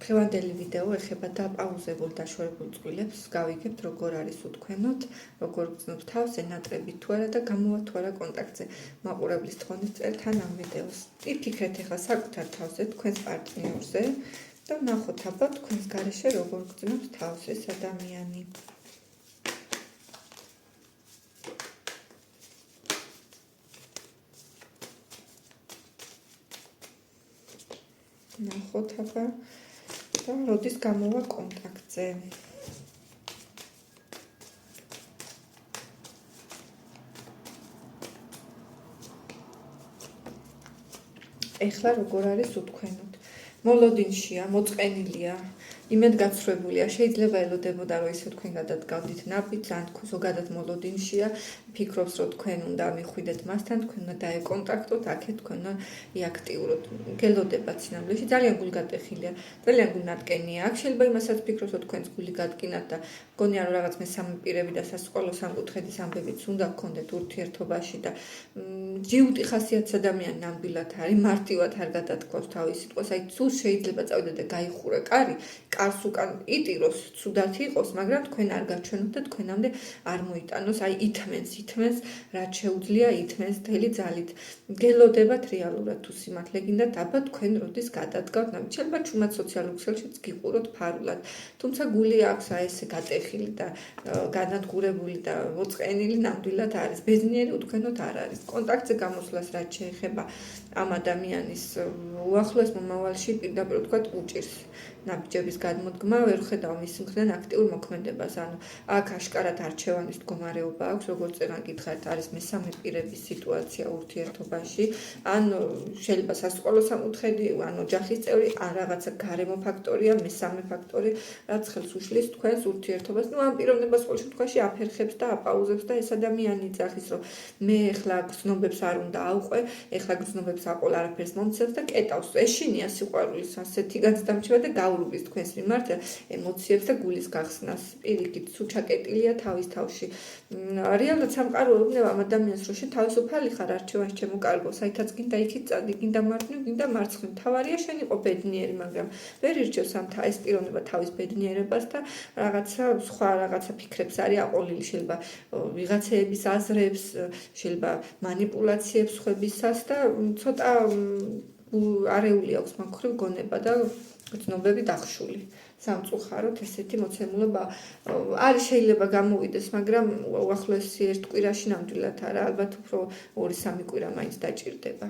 დღევანდელი ვიდეო ეხება დაპაუზებულ დაშორებულ წყვილებს. გავიგებთ, როგორ არის უთქვენოთ, როგორ გრძნობთ თავს, ენატრებით თუ არა და გამოვათ თუ არა კონტაქტზე. მაყურებლის თხოვნით წერთან ამ ვიდეოს. იფიქრეთ ახლა საკუთარ თავზე, თქვენს პარტნიორზე და ვნახოთ აბა თქვენს გარეშე როგორ გრძნობს თავს ეს ადამიანი. ვნახოთ აბა და როდის გამოვა კონტაქტზე. ეხლა როგორ არის უთქვენოთ. მოლოდინშია, მოწყენილია, იმედგაცრუებულია, შეიძლება ელოდებოდა რომ ისე თქვენ გადადგავდით ნაბით, ძალიან ზოგადად მოლოდინშია, ფიქრობს რომ თქვენ უნდა მიხვიდეთ მასთან, თქვენ უნდა დაეკონტაქტოთ, აქეთ თქვენ უნდა იაქტიუროთ. გელოდებათ სინამდვილეში, ძალიან გულგატეხილია, ძალიან გულნატკენია. აქ შეიძლება იმასაც ფიქრობს რომ თქვენს გული გადგინათ და მგონია რომ რაღაც მესამე პირები და სასყოლო სამკუთხედის ამბებიც უნდა გქონდეთ ურთიერთობაში და ჯიუტი ხასიათის ადამიანი ნამდვილად არის, მარტივად არ გადათქვავს თავის სიტყვას, აი თუ შეიძლება წავიდე და გაიხურე კარი, კარს უკან იტიროს, ცუდად იყოს, მაგრამ თქვენ არ გაჩვენოთ და თქვენამდე არ მოიტანოს, აი ითმენს, რაც შეუძლია ითმენს მთელი ძალით. გელოდებათ რეალურად თუ სიმართლე გინდათ, აბა თქვენ როდის გადადგავთ, შეიძლება ჩუმად სოციალურ ქსელშიც გიყუროთ ფარულად, თუმცა გული აქვს აი ესე გატეხილი და განადგურებული და მოწყენილი ნამდვილად არის. ბედნიერი უთქვენოთ არ არის. კონტაქტზე გამოსვლას რაც შეეხება ამ ადამიანის უახლოეს მომავალში პირდაპირ ვთქვათ უჭირს ნაბიჯების გადმოდგმა, ვერ ხედავ მის მხრიდან აქტიურ მოქმედებას. ანუ აქ აშკარად არჩევანის მდგომარეობა აქვს, როგორც წეგან გითხარით, არის მესამე პირების სიტუაცია ურთიერთობაში, ან შეიძლება სასყოლო სამკუთხედი, ან ოჯახის წევრი, ან რაღაცა გარემო ფაქტორია, მესამე ფაქტორი, რაც ხელს უშლის თქვენს ურთიერთობას. ამ პიროვნებას ყოველ შემთხვევაში აფერხებს და აპაუზებს და ეს ადამიანი იძახის, რომ მე ეხლა გრძნობებს არ უნდა ავყვე, ეხლა გრძნობებს აყოლ არაფერს მომცემს და კეტავს. ეშინია სიყვარულის ასეთი განცდამჩება და გაურბის თქვენს მიმართ ემოციებს და გულის გახსნას. პირიქით, სულ ჩაკეტილია თავის თავში. რეალურად სამყარო ეუბნება ამ ადამიანს, რომ შენ თავისუფალი ხარ არჩევანს ჩემო კარგო, საითაც გინდა იქით წადი, გინდა მარჯვნივ, გინდა მარცხნივ. თავარია შენ იყო ბედნიერი, მაგრამ ვერ ირჩევს ეს პიროვნება თავის ბედნიერებას და რაღაცა სხვა რაღაცა ფიქრებს არის აყოლილი, შეიძლება ვიღაცეების აზრებს, შეიძლება манипуляციებს ხვებისას და ცოტა არეული აქვს მაგხრივ გონება და გრძნობები დახშული. სამწუხაროდ ესეთი მოცემულობა არის, შეიძლება გამოვიდეს, მაგრამ უახლოესი ერთ კვირაში ნამდვილად არა, ალბათ უფრო 2-3 კვირა მაინც დაჭირდება.